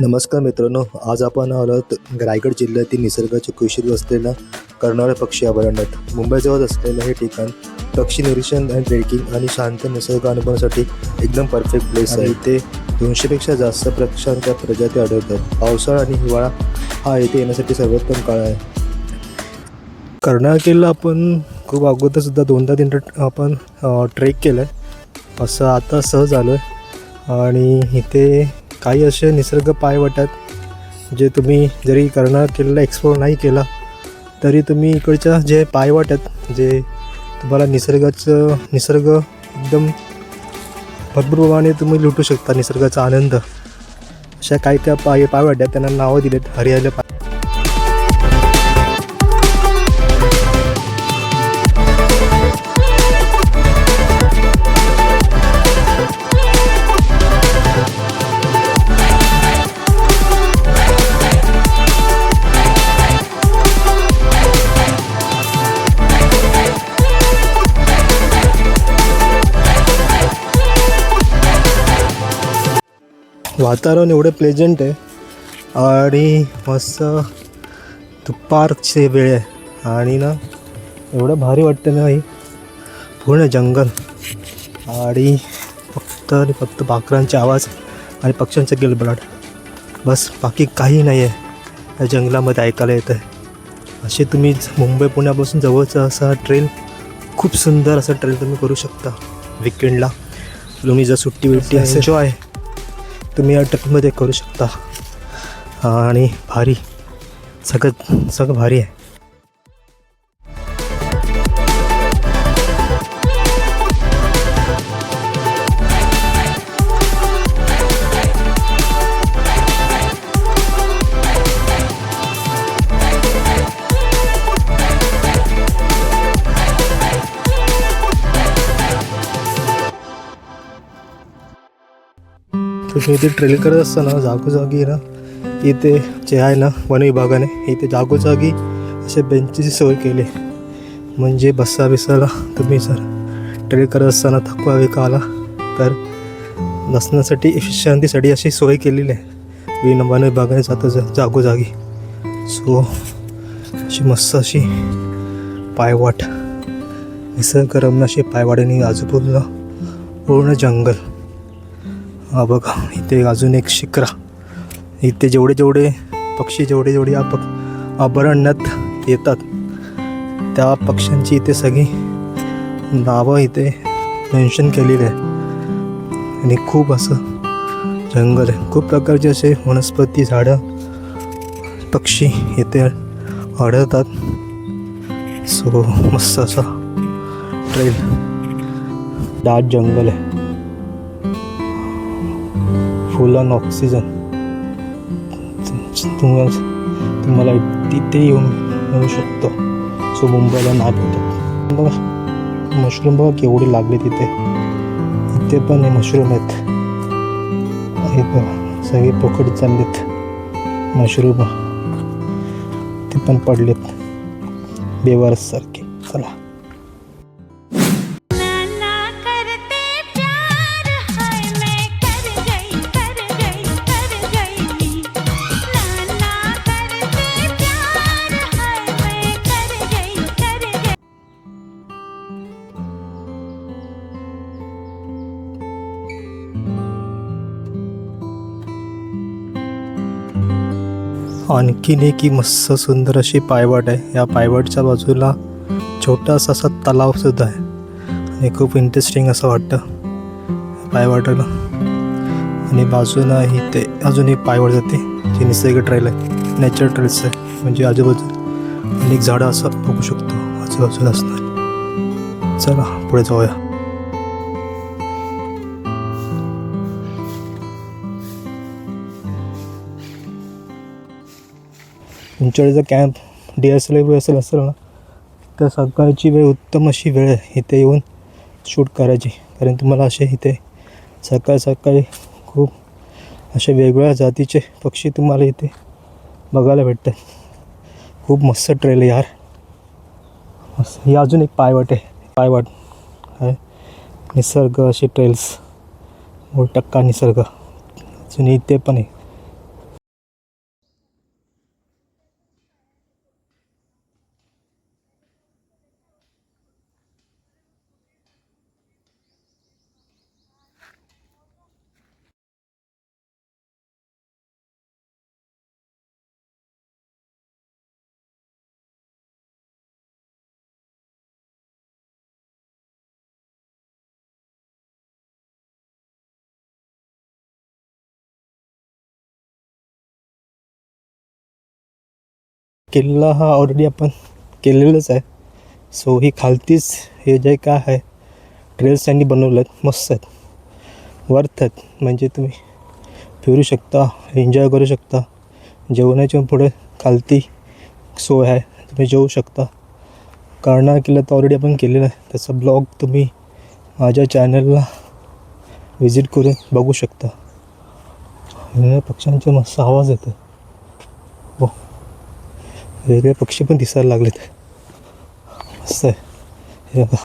नमस्कार मित्रांनो, आज आपण आहोत रायगड जिल्ह्यातील निसर्गाचे कुशीत असलेल्या कर्नाळ पक्षी अभयारण्यात. मुंबईजवळ असलेलं हे ठिकाण पक्षी निरीक्षण आणि ट्रेकिंग आणि शांत निसर्ग अनुभवासाठी एकदम परफेक्ट प्लेस आहे. इथे 200पेक्षा जास्त पक्ष्यांच्या प्रजाती आढळतात. पावसाळा आणि हिवाळा हा इथे येण्यासाठी सर्वोत्तम काळ आहे. कर्नाळ किल्ला आपण खूप अगोदर सुद्धा 2-3 आपण ट्रेक केलं आहे. असं आता सहज आलो आहे आणि इथे काही असे निसर्ग पायवाटात जे तुम्ही जरी कर्नाळ किल्ला एक्सप्लोर नाही केला तरी तुम्ही इकडच्या जे पायवाटात जे तुम्हाला निसर्ग एकदम भरपूर प्रमाणे तुम्ही लुटू शकता. निसर्गाचा आनंद अशा काही पायवाट्यात त्यांना नावं दिलेत. हरियाली वातावरण एवढं प्लेजंट आहे आणि मस्त दुपारची वेळ आहे आणि ना एवढं भारी वाटतं ना. ही पूर्ण जंगल आणि फक्त पाखरांचे आवाज आणि पक्ष्यांचा किलबिलाट, बस बाकी काही नाही आहे या जंगलामध्ये ऐकायला येतं आहे. असे तुम्ही मुंबई पुण्यापासून जवळचा असा ट्रेल, खूप सुंदर असा ट्रेल तुम्ही करू शकता. विकेंडला तुम्ही जर सुट्टी एन्जॉय तुम्ही या ट्रेकमध्ये करू शकता आणि भारी सगळं भारी आहे. तुम्ही इथे ट्रेल करत असताना जागोजागी ना इथे जे आहे ना वन विभागाने इथे जागोजागी असे बेंचची सोय केली, म्हणजे बिसायला तुम्ही जर ट्रेल करत असताना थकवा वेका आला तर बसण्यासाठी विश्रांतीसाठी अशी सोय केलेली आहे वन विभागाने जागोजागी. सो अशी मस्त अशी पायवाट, निसर्गरम्य अशी पायवाट आणि आजूबाजूला पूर्ण जंगल. हा बघा इथे अजून एक शिखरा. इथे जेवढे पक्षी जेवढे या अभयारण्यात येतात त्या पक्ष्यांची इथे सगळी नावं इथे मेन्शन केलेली आहे आणि खूप असं जंगल आहे. खूप प्रकारचे असे वनस्पती, झाडं, पक्षी इथे आढळतात. सो मस्त असा ट्रेल, दाट जंगल आहे, फुल ऑन ऑक्सिजन. तुम्हाला तिथे येऊ शकतो. सो मुंबईला नाव होतं. बघा मशरूम बघा केवढे लागले इथे पण हे मशरूम आहेत. हे बघा सगळे पोकळ चाललेत मशरूम, ते पण पडलेत बेवारस सारखे. चला आणखीन एक ही मस्त सुंदर अशी पायवाट आहे. या पायवाटच्या बाजूला छोटासा असा तलाव सुद्धा आहे आणि खूप इंटरेस्टिंग असं वाटतं पायवाटाला. आणि बाजूला इथे अजून एक पायवाट जाते जी निसर्ग ट्रेल आहे, नेचर ट्रेल्स आहे, म्हणजे आजूबाजू अनेक झाडं असं बघू शकतो आजूबाजूला असणार. चला पुढे जाऊया. तुमच्याकडे जर कॅम्प DSLR असेल ना तर सकाळची वेळ उत्तम अशी वेळ आहे इथे येऊन शूट करायची, कारण तुम्हाला असे इथे सकाळी खूप असे वेगवेगळ्या जातीचे पक्षी तुम्हाला इथे बघायला भेटतात. खूप मस्त ट्रेल आहे यार. ही अजून एक पायवाट आहे निसर्ग अशी ट्रेल्स, 100% निसर्ग. अजून इथे पण आहे किल्ला हा ऑलरेडी आपण केलेलंच आहे. सो ही खालतीच हे जे काय आहे ट्रेल्स त्यांनी बनवलं आहेत, मस्त आहेत, वर्थ आहेत. म्हणजे तुम्ही फिरू शकता, एन्जॉय करू शकता. जेवणाच्या पुढे खालती सोय आहे, तुम्ही जेवू शकता. कर्नाळ किल्ला तर ऑलरेडी आपण केलेला आहे, त्याचा ब्लॉग तुम्ही माझ्या चॅनलला व्हिजिट करून बघू शकता. वेगळ्या पक्ष्यांचे मस्त आवाज येतो. हो, वेगळे पक्षी पण दिसायला लागलेत, मस्त आहे हे बघा.